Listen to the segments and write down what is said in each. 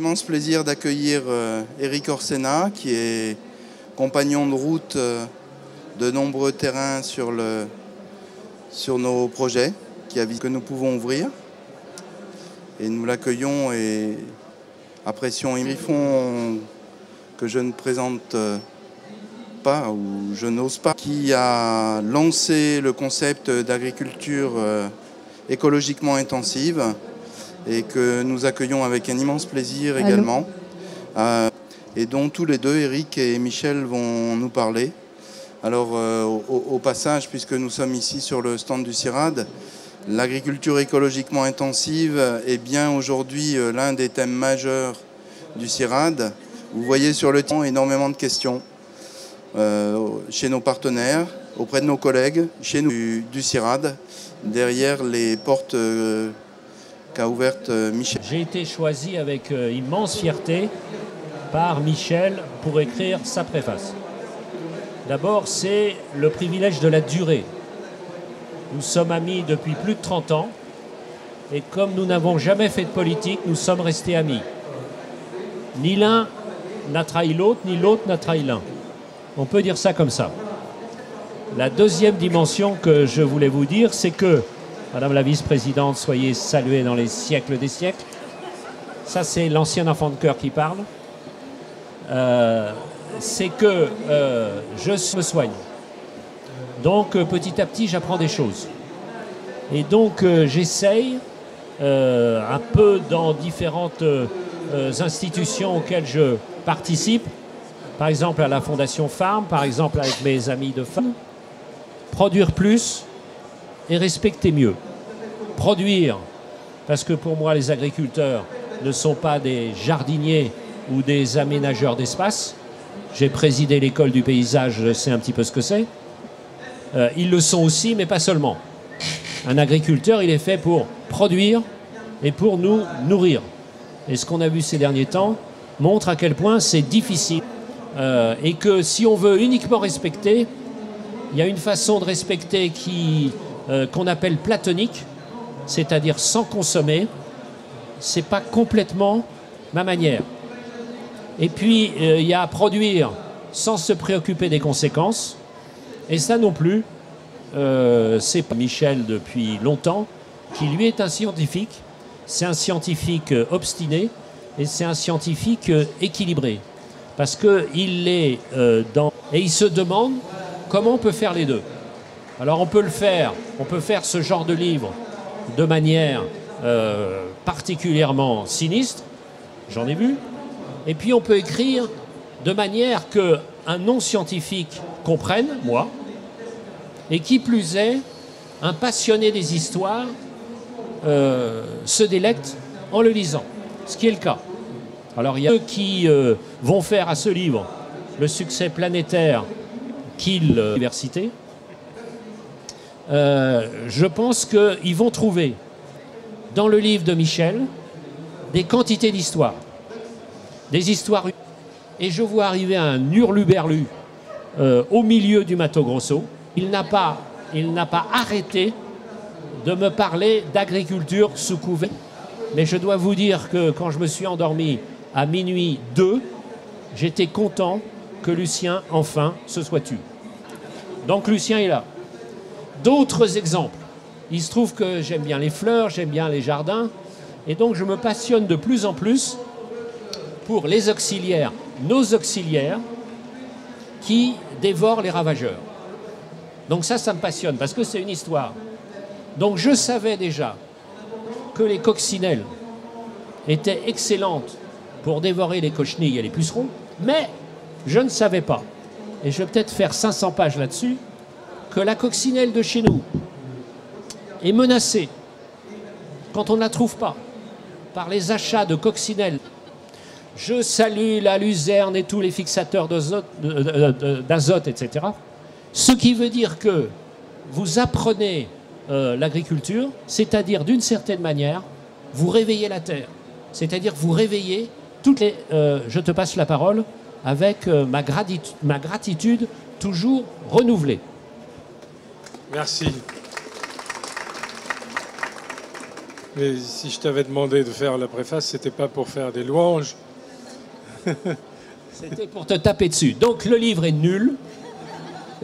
l'immense plaisir d'accueillir Éric Orsena, qui est compagnon de route de nombreux terrains sur nos projets que nous pouvons ouvrir. Et nous l'accueillons et apprécions Griffon, que je ne présente pas ou je n'ose pas, qui a lancé le concept d'agriculture écologiquement intensive et que nous accueillons avec un immense plaisir également, et dont tous les deux, Éric et Michel, vont nous parler. Alors au passage, puisque nous sommes ici sur le stand du CIRAD, l'agriculture écologiquement intensive est bien aujourd'hui l'un des thèmes majeurs du CIRAD. Vous voyez sur le temps énormément de questions chez nos partenaires, auprès de nos collègues, chez nous du CIRAD, derrière les portes qu'a ouvertes Michel. J'ai été choisi avec immense fierté par Michel pour écrire sa préface. D'abord, c'est le privilège de la durée. Nous sommes amis depuis plus de 30 ans et comme nous n'avons jamais fait de politique, nous sommes restés amis. Ni l'un n'a trahi l'autre, ni l'autre n'a trahi l'un. On peut dire ça comme ça. La deuxième dimension que je voulais vous dire, c'est que, Madame la vice-présidente, soyez saluée dans les siècles des siècles. Ça, c'est l'ancien enfant de cœur qui parle. C'est que je me soigne. Donc, petit à petit, j'apprends des choses. Et donc, j'essaye, un peu dans différentes institutions auxquelles je participe, par exemple à la Fondation Farm, par exemple avec mes amis de Farm, produire plus et respecter mieux. Produire, parce que pour moi, les agriculteurs ne sont pas des jardiniers ou des aménageurs d'espace. J'ai présidé l'école du paysage, je sais un petit peu ce que c'est. Ils le sont aussi, mais pas seulement. Un agriculteur, il est fait pour produire et pour nous nourrir. Et ce qu'on a vu ces derniers temps montre à quel point c'est difficile. Et que si on veut uniquement respecter, il y a une façon de respecter qu'on appelle platonique, c'est-à-dire sans consommer. C'est pas complètement ma manière. Et puis, il y a produire sans se préoccuper des conséquences. Et ça non plus, c'est pas Michel depuis longtemps, qui lui est un scientifique. C'est un scientifique obstiné et c'est un scientifique équilibré. Parce qu'il est et il se demande comment on peut faire les deux. Alors on peut faire ce genre de livre de manière particulièrement sinistre, j'en ai vu, et puis on peut écrire de manière qu'un non-scientifique comprenne, moi, et qui plus est, un passionné des histoires se délecte en le lisant, ce qui est le cas. Alors il y a ceux qui vont faire à ce livre le succès planétaire qu'il a à l'université. Je pense qu'ils vont trouver dans le livre de Michel des quantités d'histoires. Des histoires. Et je vois arriver un hurluberlu au milieu du Mato Grosso. Il n'a pas arrêté de me parler d'agriculture sous couvert. Mais je dois vous dire que quand je me suis endormi à minuit 2, j'étais content que Lucien, enfin, se soit tu. Donc Lucien est là. D'autres exemples. Il se trouve que j'aime bien les fleurs, j'aime bien les jardins. Et donc je me passionne de plus en plus pour les auxiliaires, nos auxiliaires, qui dévorent les ravageurs. Donc ça me passionne, parce que c'est une histoire. Donc je savais déjà que les coccinelles étaient excellentes pour dévorer les cochenilles et les pucerons, mais je ne savais pas, et je vais peut-être faire 500 pages là-dessus, que la coccinelle de chez nous est menacée, quand on ne la trouve pas, par les achats de coccinelles. Je salue la luzerne et tous les fixateurs d'azote, etc. Ce qui veut dire que vous apprenez l'agriculture, c'est-à-dire d'une certaine manière, vous réveillez la terre. C'est-à-dire vous réveillez toutes les... je te passe la parole avec ma gratitude toujours renouvelée. Merci. Mais si je t'avais demandé de faire la préface, c'était pas pour faire des louanges. C'était pour te taper dessus. Donc le livre est nul.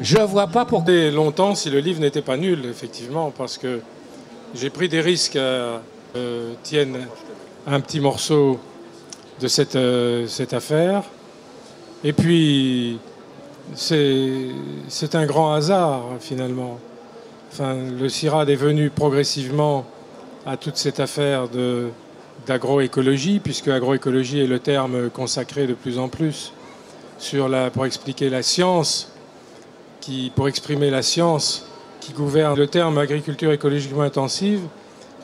Je vois pas pourquoi. Et longtemps si le livre n'était pas nul, effectivement, parce que j'ai pris des risques à tienne un petit morceau de cette affaire. Et puis, c'est un grand hasard, finalement. Enfin, le CIRAD est venu progressivement à toute cette affaire d'agroécologie, puisque agroécologie est le terme consacré de plus en plus pour expliquer la science, pour exprimer la science qui gouverne. Le terme agriculture écologiquement intensive,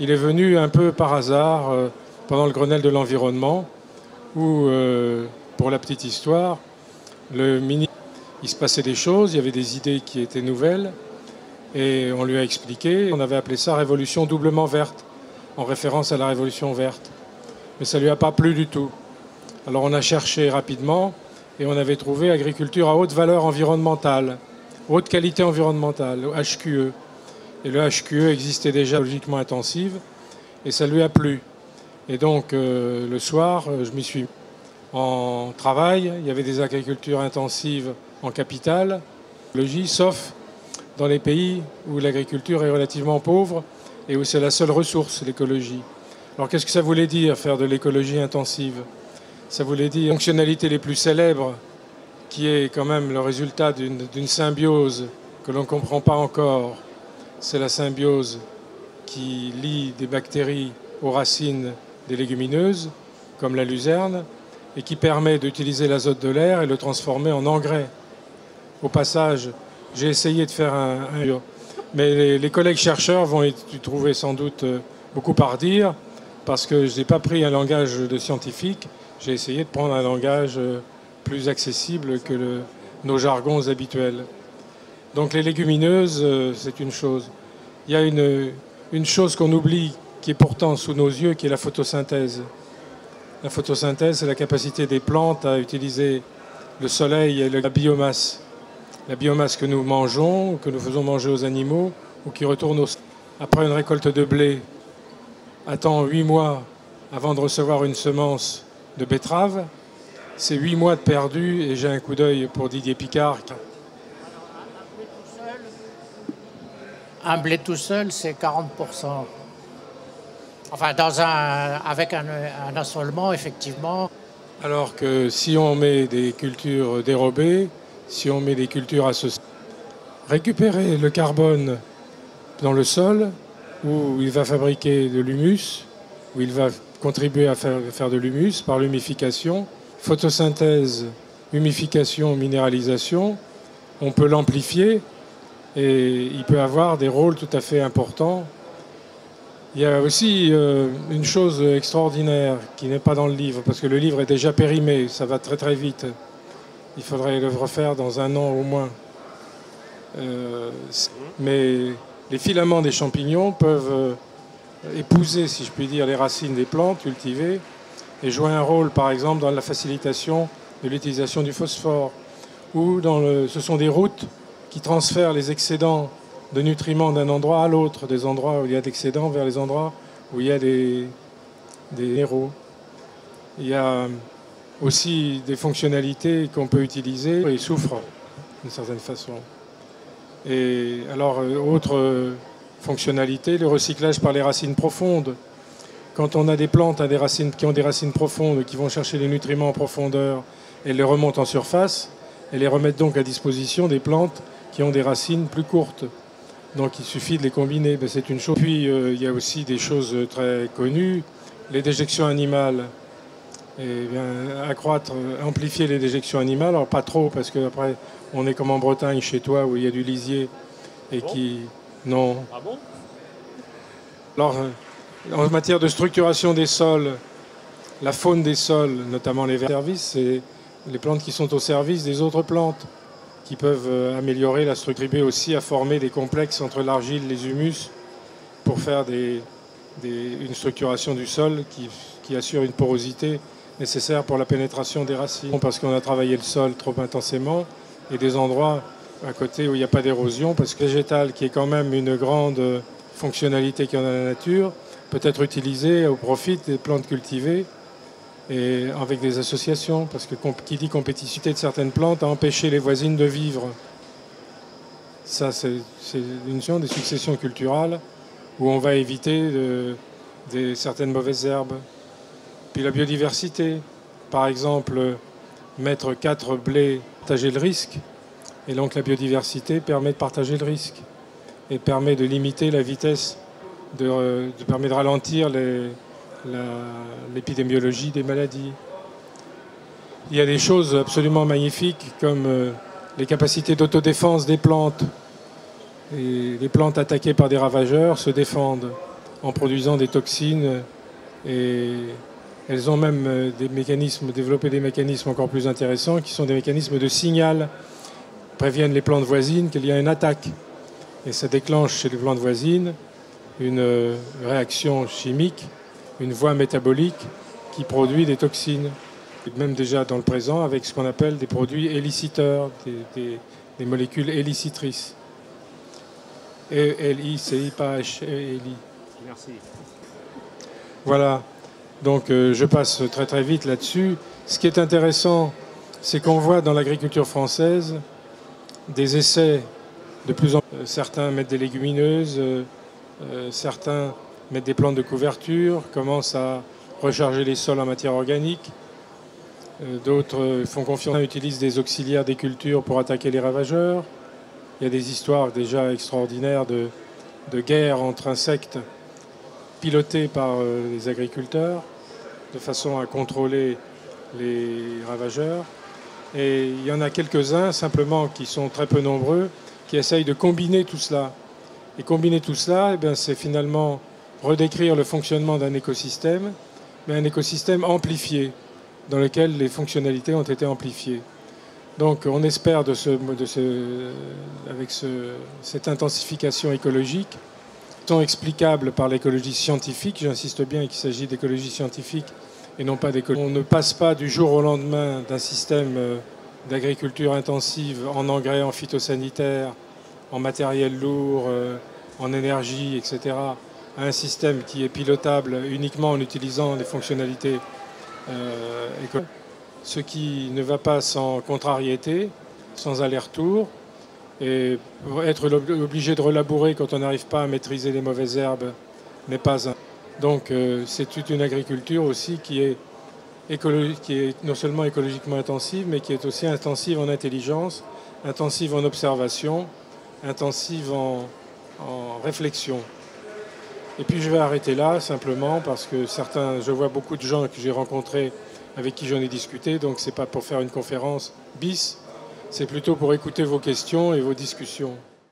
il est venu un peu par hasard pendant le Grenelle de l'environnement, où, pour la petite histoire, il se passait des choses, il y avait des idées qui étaient nouvelles, et on lui a expliqué. On avait appelé ça révolution doublement verte, en référence à la révolution verte. Mais ça ne lui a pas plu du tout. Alors on a cherché rapidement, et on avait trouvé agriculture à haute valeur environnementale, haute qualité environnementale, HQE. Et le HQE existait déjà écologiquement intensive, et ça lui a plu. Et donc le soir, je m'y suis en travail. Il y avait des agricultures intensives en capitale, sauf dans les pays où l'agriculture est relativement pauvre et où c'est la seule ressource, l'écologie. Alors qu'est-ce que ça voulait dire, faire de l'écologie intensive? Ça voulait dire les fonctionnalités les plus célèbres, qui est quand même le résultat d'une symbiose que l'on ne comprend pas encore. C'est la symbiose qui lie des bactéries aux racines des légumineuses, comme la luzerne, et qui permet d'utiliser l'azote de l'air et le transformer en engrais. Au passage, j'ai essayé de faire mais les collègues chercheurs vont y trouver sans doute beaucoup à redire, parce que je n'ai pas pris un langage de scientifique, j'ai essayé de prendre un langage plus accessible que nos jargons habituels. Donc les légumineuses, c'est une chose. Il y a une chose qu'on oublie, qui est pourtant sous nos yeux, qui est la photosynthèse. La photosynthèse, c'est la capacité des plantes à utiliser le soleil et la biomasse. La biomasse que nous mangeons, que nous faisons manger aux animaux, ou qui retourne au sol. Après une récolte de blé, attend 8 mois avant de recevoir une semence de betterave. C'est 8 mois de perdu, et j'ai un coup d'œil pour Didier Picard. Un blé tout seul, c'est 40%. Enfin, avec un assolement, effectivement. Alors que si on met des cultures dérobées, si on met des cultures associées, récupérer le carbone dans le sol, où il va fabriquer de l'humus, où il va contribuer à faire de l'humus par l'humification, photosynthèse, humification, minéralisation, on peut l'amplifier et il peut avoir des rôles tout à fait importants. Il y a aussi une chose extraordinaire qui n'est pas dans le livre, parce que le livre est déjà périmé, ça va très très vite. Il faudrait le refaire dans 1 an au moins. Mais les filaments des champignons peuvent épouser, si je puis dire, les racines des plantes cultivées et jouer un rôle, par exemple, dans la facilitation de l'utilisation du phosphore. Ou ce sont des routes qui transfèrent les excédents de nutriments d'un endroit à l'autre, des endroits où il y a d'excédents vers les endroits où il y a des minéraux. Il y a aussi des fonctionnalités qu'on peut utiliser et souffrent d'une certaine façon. Et alors, autre fonctionnalité, le recyclage par les racines profondes. Quand on a des plantes qui ont des racines profondes, qui vont chercher les nutriments en profondeur et les remontent en surface, et les remettent donc à disposition des plantes qui ont des racines plus courtes. Donc il suffit de les combiner, ben, c'est une chose. Puis il y a aussi des choses très connues, les déjections animales. Et bien, amplifier les déjections animales, alors pas trop, parce qu'après on est comme en Bretagne chez toi où il y a du lisier et qui... Non. Ah bon? Alors, en matière de structuration des sols, la faune des sols, notamment les services, c'est les plantes qui sont au service des autres plantes, qui peuvent améliorer la structure, contribuer aussi à former des complexes entre l'argile et les humus pour faire une structuration du sol qui assure une porosité nécessaire pour la pénétration des racines. Parce qu'on a travaillé le sol trop intensément et des endroits à côté où il n'y a pas d'érosion, parce que le végétal, qui est quand même une grande fonctionnalité qu'il y a dans la nature, peut être utilisé au profit des plantes cultivées et avec des associations, parce que qui dit compétitivité de certaines plantes a empêché les voisines de vivre. Ça, c'est une notion des successions culturales où on va éviter certaines mauvaises herbes. Puis la biodiversité, par exemple, mettre 4 blés, partager le risque. Et donc la biodiversité permet de partager le risque et permet de limiter la vitesse, permet de ralentir l'épidémiologie des maladies. Il y a des choses absolument magnifiques comme les capacités d'autodéfense des plantes. Et les plantes attaquées par des ravageurs se défendent en produisant des toxines et elles ont même développé des mécanismes encore plus intéressants qui sont des mécanismes de signal, préviennent les plantes voisines qu'il y a une attaque. Et ça déclenche chez les plantes voisines une réaction chimique, une voie métabolique qui produit des toxines. Et même déjà dans le présent avec ce qu'on appelle des produits éliciteurs, des molécules élicitrices. E-L-I-C-I, pas H-E-L-I. Merci. Voilà. Donc je passe très très vite là-dessus. Ce qui est intéressant, c'est qu'on voit dans l'agriculture française des essais de plus en plus. Certains mettent des légumineuses, certains mettent des plantes de couverture, commencent à recharger les sols en matière organique. D'autres font confiance, utilisent des auxiliaires des cultures pour attaquer les ravageurs. Il y a des histoires déjà extraordinaires de guerres entre insectes pilotées par les agriculteurs de façon à contrôler les ravageurs. Et il y en a quelques-uns simplement qui sont très peu nombreux qui essayent de combiner tout cela. Et combiner tout cela, eh c'est finalement redécrire le fonctionnement d'un écosystème, mais un écosystème amplifié, dans lequel les fonctionnalités ont été amplifiées. Donc on espère avec cette intensification écologique, sont explicables par l'écologie scientifique, j'insiste bien qu'il s'agit d'écologie scientifique et non pas d'écologie. On ne passe pas du jour au lendemain d'un système d'agriculture intensive en engrais, en phytosanitaire, en matériel lourd, en énergie, etc., à un système qui est pilotable uniquement en utilisant les fonctionnalités écologiques. Ce qui ne va pas sans contrariété, sans aller-retour, et être obligé de relabourer quand on n'arrive pas à maîtriser les mauvaises herbes n'est pas un... Donc c'est toute une agriculture aussi qui est non seulement écologiquement intensive, mais qui est aussi intensive en intelligence, intensive en observation, intensive en réflexion. Et puis je vais arrêter là simplement parce que je vois beaucoup de gens que j'ai rencontrés avec qui j'en ai discuté, donc c'est pas pour faire une conférence bis, c'est plutôt pour écouter vos questions et vos discussions.